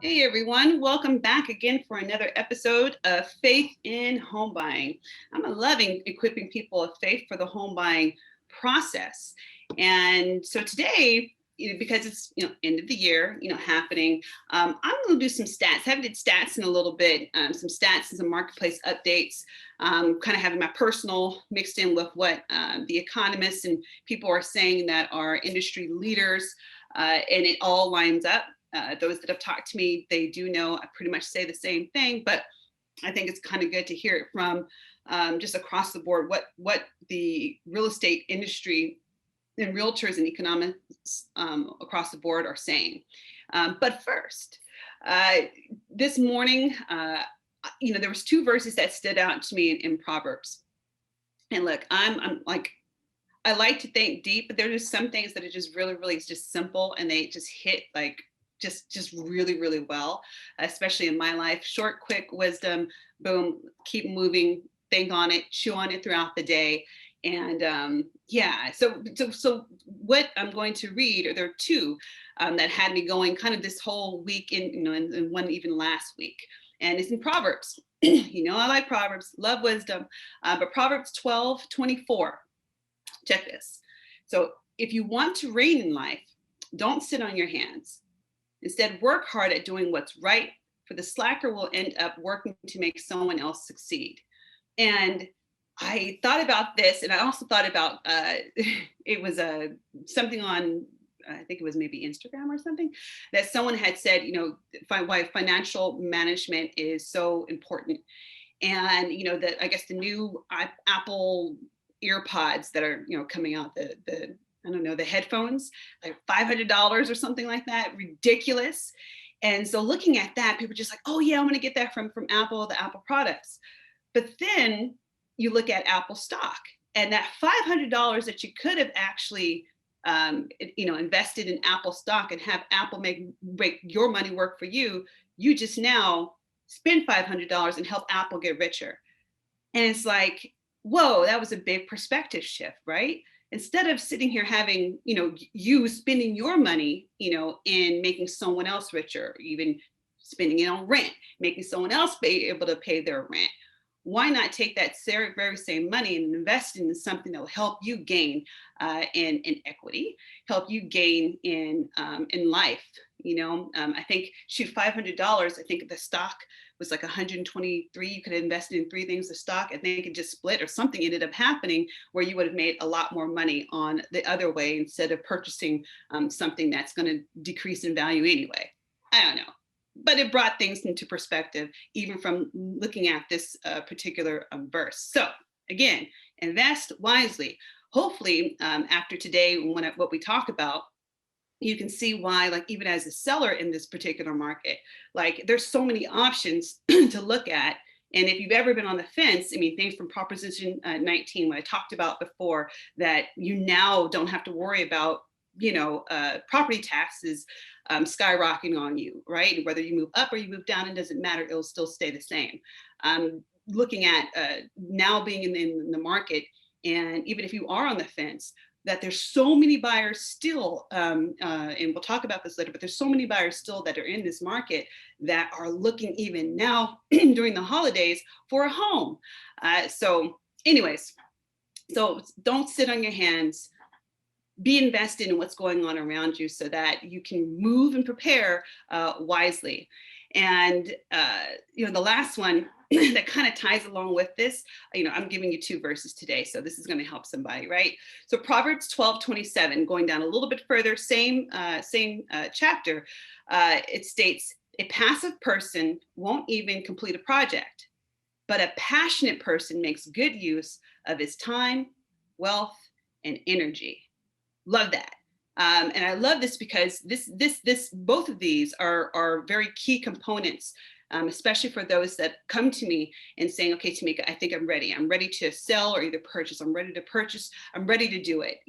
Hey everyone, welcome back again for another episode of Faith in Home Buying. I'm loving equipping people of faith for the home buying process. And so today, because it's end of the year, happening, I'm going to do some stats. I haven't did stats in a little bit, some stats and some marketplace updates, kind of having my personal mixed in with what the economists and people are saying that are industry leaders, and it all lines up. Those that have talked to me, they do know I pretty much say the same thing, but I think it's kind of good to hear it from just across the board what the real estate industry and realtors and economists across the board are saying. But first, this morning, there was two verses that stood out to me in Proverbs. And look, I'm like, I like to think deep, but there's just some things that are just really, really just simple, and they just hit like just really, really well, especially in my life. Short, quick wisdom, boom, keep moving, think on it, chew on it throughout the day. And so what I'm going to read, or there are two that had me going kind of this whole week and one even last week. And it's in Proverbs. I like Proverbs, love wisdom, but Proverbs 12:24. Check this. So if you want to reign in life, don't sit on your hands. Instead, work hard at doing what's right, for the slacker will end up working to make someone else succeed. And I thought about this, and I also thought about it was something on, I think it was maybe Instagram or something, that someone had said, why financial management is so important. And that, I guess, the new Apple earpods that are coming out, the I don't know, the headphones, like $500 or something like that, ridiculous. And so looking at that, people are just like, oh yeah, I'm going to get that from Apple, the Apple products. But then you look at Apple stock, and that $500 that you could have actually invested in Apple stock and have Apple make your money work for you, you just now spend $500 and help Apple get richer. And it's like, whoa, that was a big perspective shift, right? Instead of sitting here having, you spending your money, in making someone else richer, even spending it on rent, making someone else be able to pay their rent. Why not take that very same money and invest in something that will help you gain in equity, help you gain in life? I think, shoot, $500. I think the stock was like 123. You could have invested in three things of stock. I think it just split, or something ended up happening where you would have made a lot more money on the other way, instead of purchasing something that's going to decrease in value anyway. I don't know. But it brought things into perspective, even from looking at this particular verse. So again, invest wisely. Hopefully, after today, what we talk about, you can see why, like, even as a seller in this particular market, like, there's so many options to look at. And if you've ever been on the fence, I mean, things from Proposition 19, what I talked about before, that you now don't have to worry about, property taxes skyrocketing on you, right? Whether you move up or you move down, it doesn't matter. It'll still stay the same. Looking at now being in the market, and even if you are on the fence, that there's so many buyers still, and we'll talk about this later, but there's so many buyers still that are in this market that are looking even now during the holidays for a home. So anyways, so don't sit on your hands. Be invested in what's going on around you so that you can move and prepare wisely. And the last one that kind of ties along with this, I'm giving you two verses today, so this is going to help somebody, right? So Proverbs 12:27, going down a little bit further, same chapter, it states, a passive person won't even complete a project, but a passionate person makes good use of his time, wealth, and energy. Love that. And I love this because both of these are very key components, especially for those that come to me and saying, okay, Tamika, I think I'm ready. I'm ready to sell or either purchase. I'm ready to purchase. I'm ready to do it.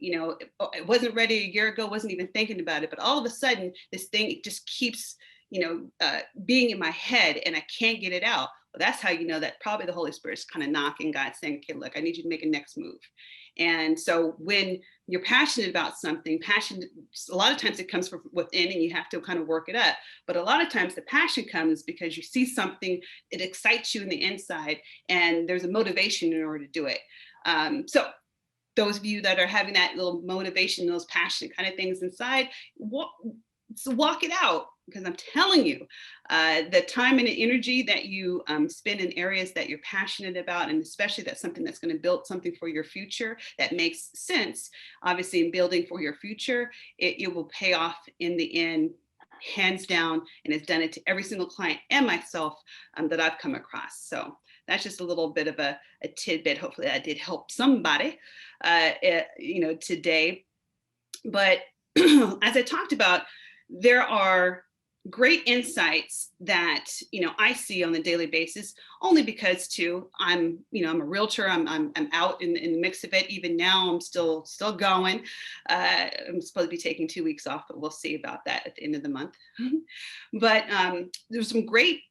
I wasn't ready a year ago, wasn't even thinking about it, but all of a sudden this thing just keeps, being in my head and I can't get it out. Well, that's how you know that probably the Holy Spirit's kind of knocking God, saying, okay, look, I need you to make a next move. And so when you're passionate about something, passion, a lot of times it comes from within and you have to kind of work it up. But a lot of times the passion comes because you see something, it excites you in the inside, and there's a motivation in order to do it. So those of you that are having that little motivation, those passionate kind of things inside, walk it out, because I'm telling you, the time and the energy that you spend in areas that you're passionate about, and especially that's something that's going to build something for your future that makes sense, obviously in building for your future, it will pay off in the end, hands down, and it's done it to every single client and myself that I've come across. So that's just a little bit of a tidbit. Hopefully that did help somebody, today. But as I talked about, there are great insights that I see on a daily basis, only because too I'm a realtor. I'm out in the mix of it. Even now I'm still going. I'm supposed to be taking 2 weeks off, but we'll see about that at the end of the month. But there's some great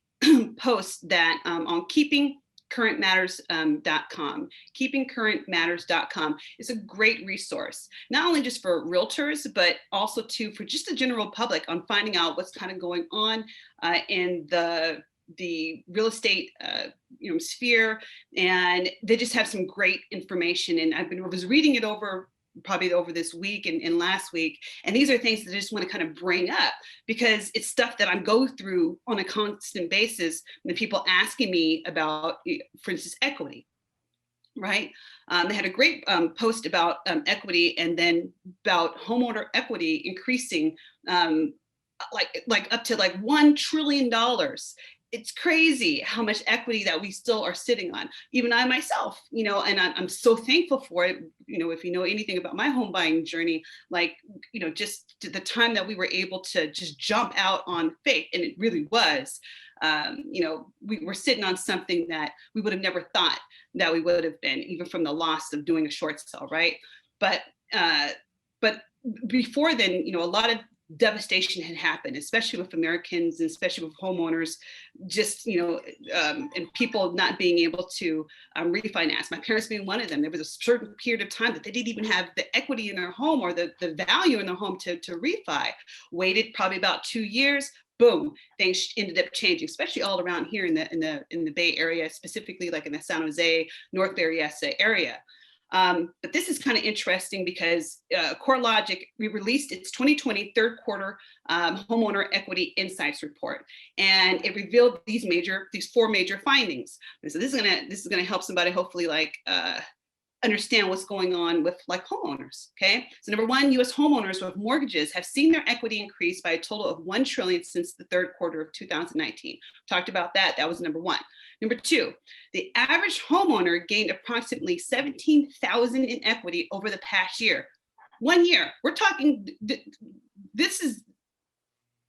posts that on keepingcurrentmatters.com. Keepingcurrentmatters.com is a great resource, not only just for realtors, but also too for just the general public on finding out what's kind of going on in the real estate sphere. And they just have some great information. And I was reading it probably over this week and last week. And these are things that I just want to kind of bring up, because it's stuff that I go through on a constant basis. And people asking me about, for instance, equity, right? They had a great post about equity, and then about homeowner equity increasing like up to like $1 trillion. It's crazy how much equity that we still are sitting on. Even I myself, and I'm so thankful for it. If you know anything about my home buying journey, just the time that we were able to just jump out on faith, and it really was, we were sitting on something that we would have never thought that we would have been, even from the loss of doing a short sale, right? But before then, a lot of devastation had happened, especially with Americans and especially with homeowners, just, and people not being able to refinance. My parents being one of them. There was a certain period of time that they didn't even have the equity in their home or the value in their home to refi. Waited probably about 2 years. Boom, things ended up changing, especially all around here in the Bay Area, specifically like in the San Jose, North Berryessa area. But this is kind of interesting because CoreLogic, we released its 2020 third quarter homeowner equity insights report, and it revealed these 4 major findings. And so this is gonna help somebody hopefully understand what's going on with homeowners. Okay, so number 1, U.S. homeowners with mortgages have seen their equity increase by a total of $1 trillion since the third quarter of 2019. Talked about that. That was number 1. Number 2, the average homeowner gained approximately $17,000 in equity over the past year. 1 year. We're talking. This is.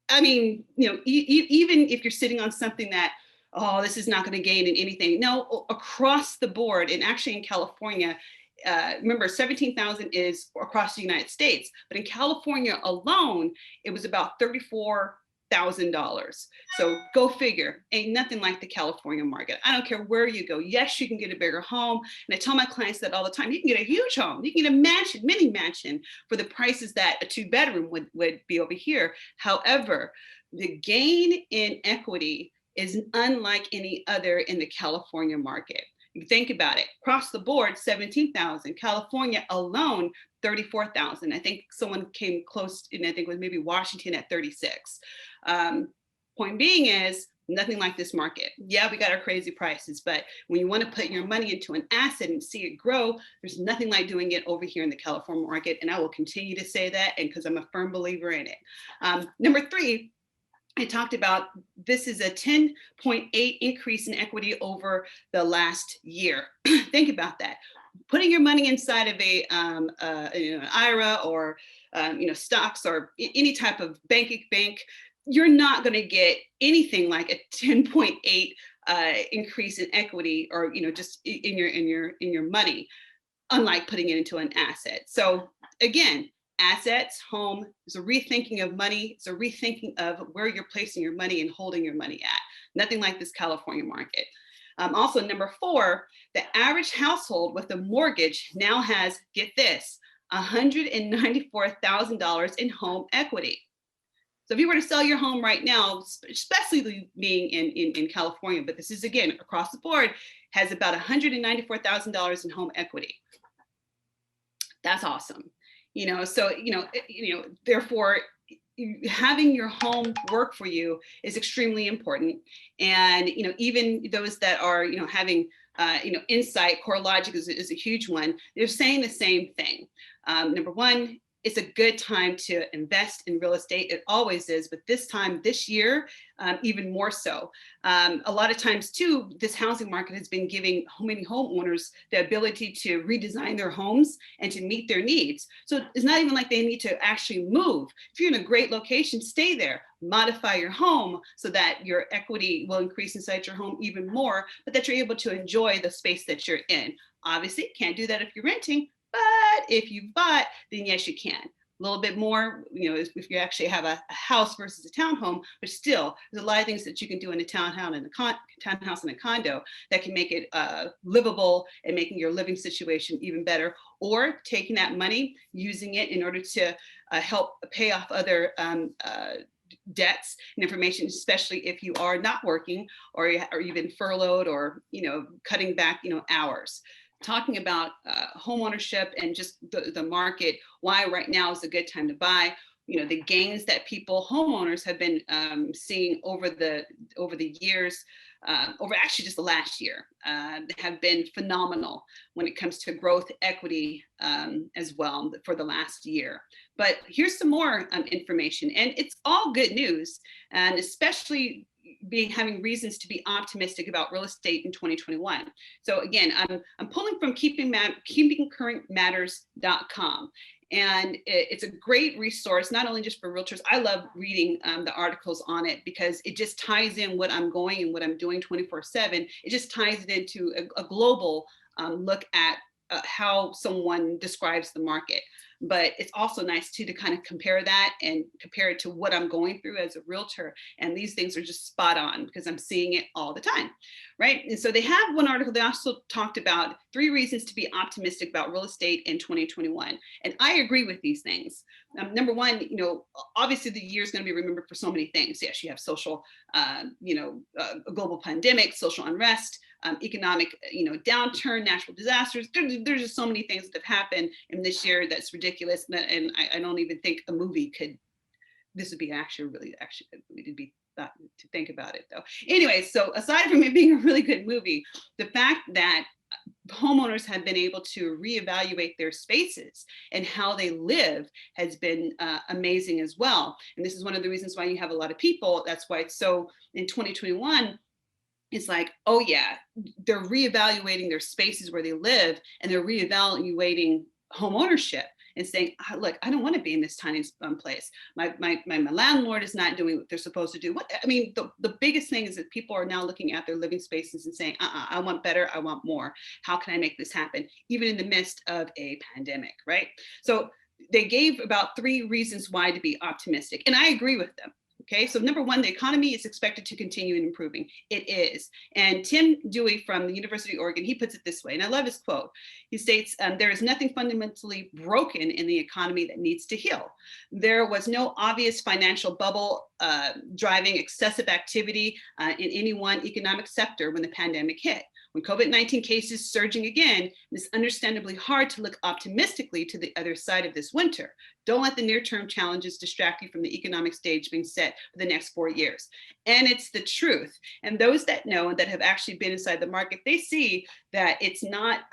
I mean, even if you're sitting on something that, oh, this is not going to gain in anything. No, across the board, and actually in California, remember 17,000 is across the United States, but in California alone, it was about $34,000. So go figure. Ain't nothing like the California market. I don't care where you go. Yes, you can get a bigger home. And I tell my clients that all the time. You can get a huge home. You can get a mansion, mini mansion, for the prices that a 2-bedroom would be over here. However, the gain in equity is unlike any other in the California market. You think about it, across the board, 17,000. California alone, 34,000. I think someone came close, and I think it was maybe Washington at 36. Point being is, nothing like this market. Yeah, we got our crazy prices, but when you want to put your money into an asset and see it grow, there's nothing like doing it over here in the California market. And I will continue to say that, and because I'm a firm believer in it. Number 3, I talked about, this is a 10.8 increase in equity over the last year. Think about that. Putting your money inside of an IRA or stocks or any type of bank, you're not going to get anything like a 10.8 increase in equity, or just in your money, unlike putting it into an asset. So again, assets, home, is a rethinking of money. It's a rethinking of where you're placing your money and holding your money at. Nothing like this California market. Also, number 4, the average household with a mortgage now has, get this, $194,000 in home equity. So if you were to sell your home right now, especially being in California, but this is again across the board, has about $194,000 in home equity. That's awesome. Therefore, having your home work for you is extremely important. And even those that are having insight, CoreLogic is a huge one. They're saying the same thing. Number 1, it's a good time to invest in real estate. It always is, but this year, even more so. A lot of times too, this housing market has been giving many homeowners the ability to redesign their homes and to meet their needs. So it's not even like they need to actually move. If you're in a great location, stay there, modify your home so that your equity will increase inside your home even more, but that you're able to enjoy the space that you're in. Obviously, can't do that if you're renting, but if you bought, then yes, you can. A little bit more, if you actually have a house versus a townhome, but still, there's a lot of things that you can do in a townhouse and a condo that can make it livable and making your living situation even better, or taking that money, using it in order to help pay off other debts and information, especially if you are not working or you've been furloughed or cutting back hours. Talking about home ownership and just the market, why right now is a good time to buy. The gains that homeowners have been seeing over the years, over actually just the last year, have been phenomenal when it comes to growth equity as well for the last year. But here's some more information, and it's all good news, and especially having reasons to be optimistic about real estate in 2021. So again, I'm pulling from keepingcurrentmatters.com. And it's a great resource, not only just for realtors. I love reading the articles on it because it just ties in what I'm going and what I'm doing 24/7. It just ties it into a global look at how someone describes the market. But it's also nice too to kind of compare that and compare it to what I'm going through as a realtor. And these things are just spot on because I'm seeing it all the time, right? And so they have one article, they also talked about 3 reasons to be optimistic about real estate in 2021. And I agree with these things. Number 1, obviously the year is going to be remembered for so many things. Yes, you have social, a global pandemic, social unrest, economic, downturn, natural disasters. There's just so many things that have happened in this year that's ridiculous. And I don't even think a movie this would be it'd be thought to think about it though. Anyway, so aside from it being a really good movie, the fact that homeowners have been able to reevaluate their spaces and how they live has been amazing as well. And this is one of the reasons why you have a lot of people. That's why it's so in 2021. It's like, oh yeah, they're reevaluating their spaces where they live, and they're reevaluating home ownership and saying, look, I don't want to be in this tiny place. My landlord is not doing what they're supposed to do. The biggest thing is that people are now looking at their living spaces and saying, I want better, I want more. How can I make this happen? Even in the midst of a pandemic, right? So they gave about 3 reasons why to be optimistic, and I agree with them. Okay, so number 1, the economy is expected to continue improving. It is. And Tim Dewey from the University of Oregon, he puts it this way, and I love his quote. He states, there is nothing fundamentally broken in the economy that needs to heal. There was no obvious financial bubble driving excessive activity in any one economic sector when the pandemic hit. When COVID-19 cases surging again, it's understandably hard to look optimistically to the other side of this winter. Don't let the near-term challenges distract you from the economic stage being set for the next 4 years. And it's the truth. And those that know and that have actually been inside the market, they see that it's not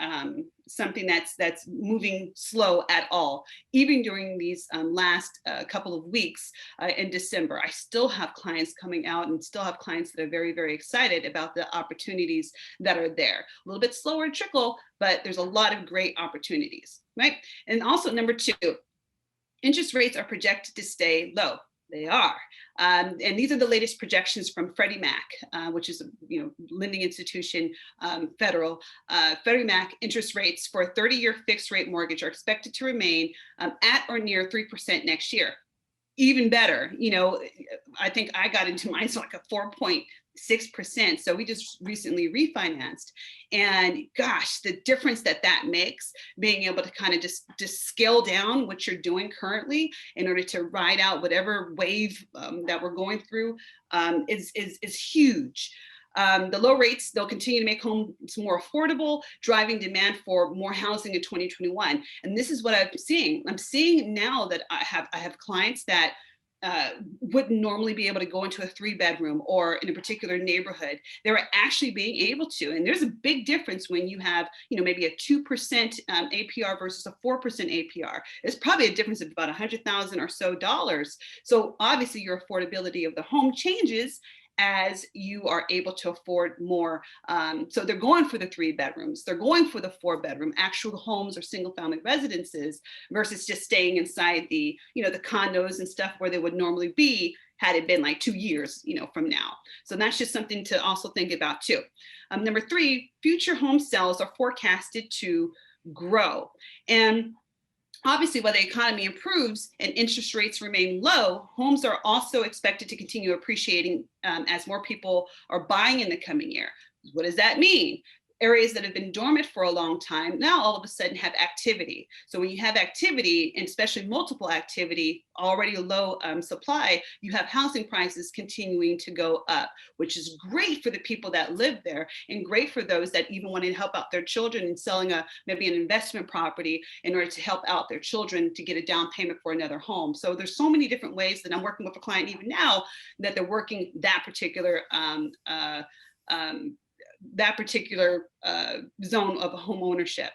something that's moving slow at all. Even during these last couple of weeks in December, I still have clients coming out and still have clients that are very, very excited about the opportunities that are there. A little bit slower trickle, but there's a lot of great opportunities, right? And also number 2, interest rates are projected to stay low. They are. And these are the latest projections from Freddie Mac, which is a lending institution, federal. Freddie Mac interest rates for a 30-year fixed rate mortgage are expected to remain at or near 3% next year. Even better, I think I got into mine, so like a 4.3 6%. So we just recently refinanced, and gosh, the difference that makes, being able to kind of just scale down what you're doing currently in order to ride out whatever wave that we're going through is huge. The low rates, they'll continue to make homes more affordable, driving demand for more housing in 2021. And this is what I'm seeing. I'm seeing now that I have clients that wouldn't normally be able to go into a 3-bedroom or in a particular neighborhood. They're actually being able to. And there's a big difference when you have, maybe a 2% APR versus a 4% APR. It's probably a difference of about $100,000 or so dollars. So obviously your affordability of the home changes as you are able to afford more. So they're going for the 3 bedrooms, they're going for the 4-bedroom actual homes or single family residences versus just staying inside the, the condos and stuff where they would normally be had it been like 2 years, from now. So that's just something to also think about too. Number 3, future home sales are forecasted to grow. And obviously, while the economy improves and interest rates remain low, homes are also expected to continue appreciating as more people are buying in the coming year. What does that mean? Areas that have been dormant for a long time now all of a sudden have activity. So when you have activity, and especially multiple activity, already low supply, you have housing prices continuing to go up, which is great for the people that live there and great for those that even want to help out their children and selling maybe an investment property in order to help out their children to get a down payment for another home. So there's so many different ways that I'm working with a client even now that they're working that particular zone of home ownership.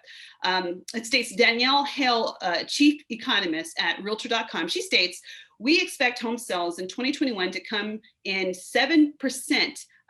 It states, Danielle Hale, chief economist at Realtor.com, she states, we expect home sales in 2021 to come in 7%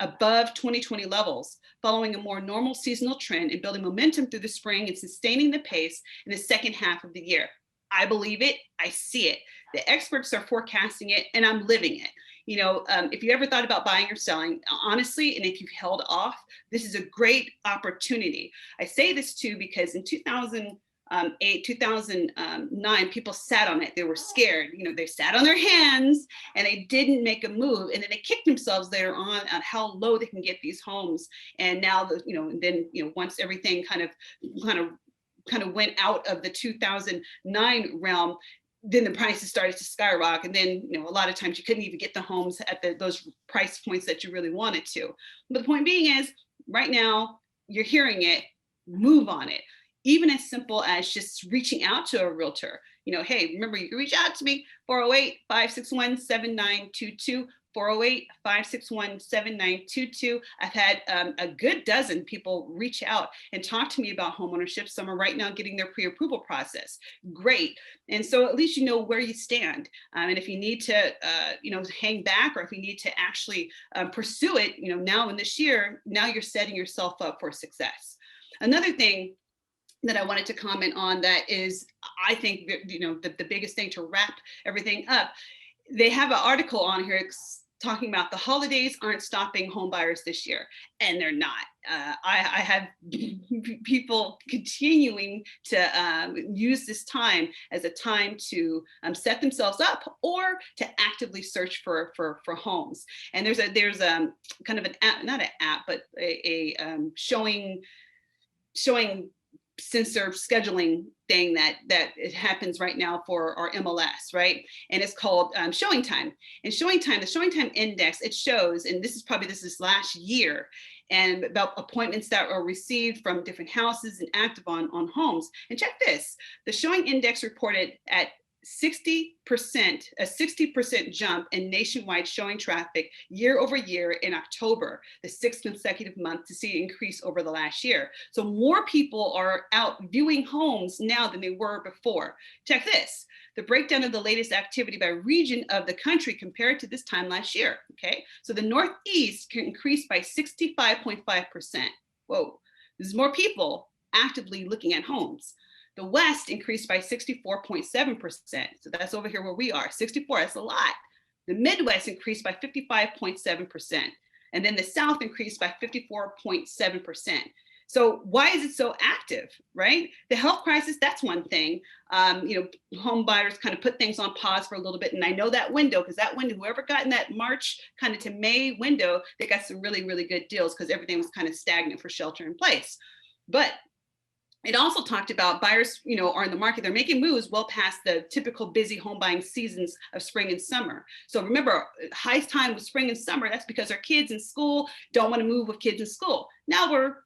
above 2020 levels, following a more normal seasonal trend and building momentum through the spring and sustaining the pace in the second half of the year. I believe it, I see it. The experts are forecasting it, and I'm living it. If you ever thought about buying or selling, honestly, and if you've held off, this is a great opportunity. I say this too because in 2008, 2009, people sat on it. They were scared. They sat on their hands and they didn't make a move. And then they kicked themselves later on how low they can get these homes. And now, once everything kind of went out of the 2009 realm, then the prices started to skyrocket. And then, a lot of times you couldn't even get the homes at those price points that you really wanted to. But the point being is, right now, you're hearing it, move on it. Even as simple as just reaching out to a realtor. Hey, remember, you can reach out to me, 408-561-7922. 408-561-7922. I've had a good dozen people reach out and talk to me about homeownership. Some are right now getting their pre-approval process. Great. And so at least you know where you stand. And if you need to, hang back, or if you need to actually pursue it, now in this year, now you're setting yourself up for success. Another thing that I wanted to comment on that is, I think, the biggest thing to wrap everything up, they have an article on here talking about the holidays aren't stopping home buyers this year, and they're not. I have people continuing to use this time as a time to set themselves up or to actively search for homes. And there's kind of an app, not an app, but a showing sensor scheduling thing that it happens right now for our MLS, right? And it's called Showing Time. And Showing Time, the Showing Time Index, it shows, and this is last year, and about appointments that are received from different houses and active on homes. And check this, the Showing Index reported at 60% jump in nationwide showing traffic year over year in October, the 6th consecutive month to see an increase over the last year. So more people are out viewing homes now than they were before. Check this, the breakdown of the latest activity by region of the country compared to this time last year. Okay, so the Northeast can increase by 65.5%. Whoa, there's more people actively looking at homes. The West increased by 64.7%. So that's over here where we are, 64, that's a lot. The Midwest increased by 55.7%. And then the South increased by 54.7%. So why is it so active, right? The health crisis, that's one thing. Home buyers kind of put things on pause for a little bit. And I know that window, because that window, whoever got in that March kind of to May window, they got some really, really good deals because everything was kind of stagnant for shelter in place. But it also talked about buyers, are in the market. They're making moves well past the typical busy home buying seasons of spring and summer. So remember, highest time with spring and summer, that's because our kids in school don't want to move with kids in school. Now we're,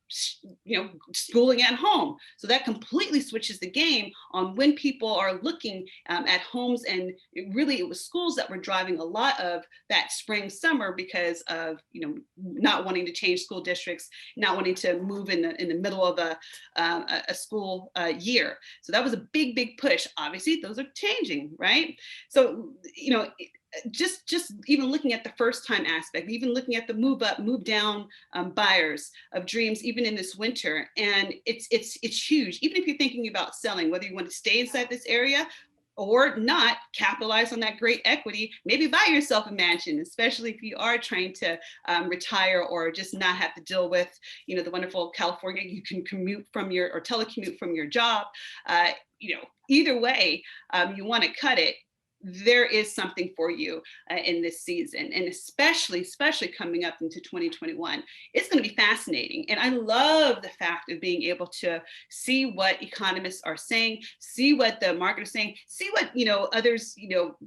schooling at home. So that completely switches the game on when people are looking at homes. And it was schools that were driving a lot of that spring, summer because of, not wanting to change school districts, not wanting to move in the middle of a school year. So that was a big, big push. Obviously, those are changing, right? So, just even looking at the first time aspect, even looking at the move up, move down buyers of dreams, even in this winter, and it's huge. Even if you're thinking about selling, whether you want to stay inside this area or not, capitalize on that great equity, maybe buy yourself a mansion, especially if you are trying to retire or just not have to deal with, the wonderful California, you can commute from or telecommute from your job. Either way, you want to cut it. There is something for you in this season, and especially coming up into 2021. It's going to be fascinating, and I love the fact of being able to see what economists are saying, see what the market is saying, see what others,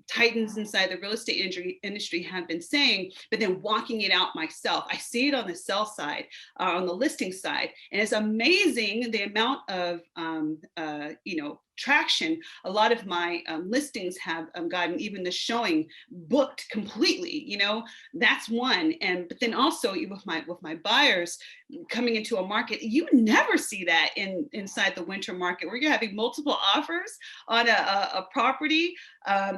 titans inside the real estate industry have been saying, but then walking it out myself. I see it on the sell side, on the listing side, and it's amazing the amount of traction. A lot of my listings have gotten even the showing booked completely. That's one. But then also with my buyers coming into a market, you never see that inside the winter market where you're having multiple offers on a property.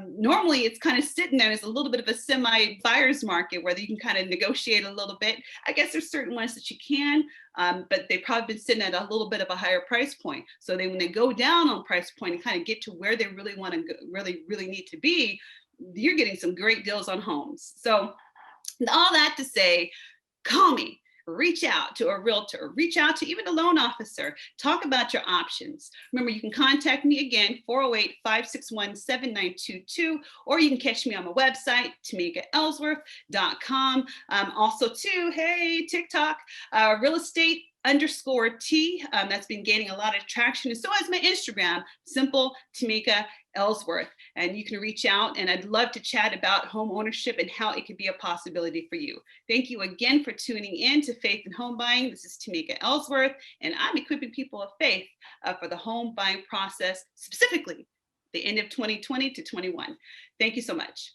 Normally it's kind of sitting there as a little bit of a semi buyer's market where you can kind of negotiate a little bit. I guess there's certain ones that you can, but they've probably been sitting at a little bit of a higher price point. So when they go down on price point and kind of get to where they really want to really need to be, you're getting some great deals on homes. So all that to say, call me. Reach out to a realtor, reach out to even a loan officer, talk about your options. Remember, you can contact me again, 408-561-7922, or you can catch me on my website, TamikaEllsworth.com. Also too, hey, TikTok, real estate _T, that's been gaining a lot of traction, and so has my Instagram, simple Tamika Ellsworth. And you can reach out, and I'd love to chat about home ownership and how it could be a possibility for you. Thank you again for tuning in to Faith in Home Buying. This is Tamika Ellsworth, and I'm equipping people of faith for the home buying process, specifically the end of 2020 to 21. Thank you so much.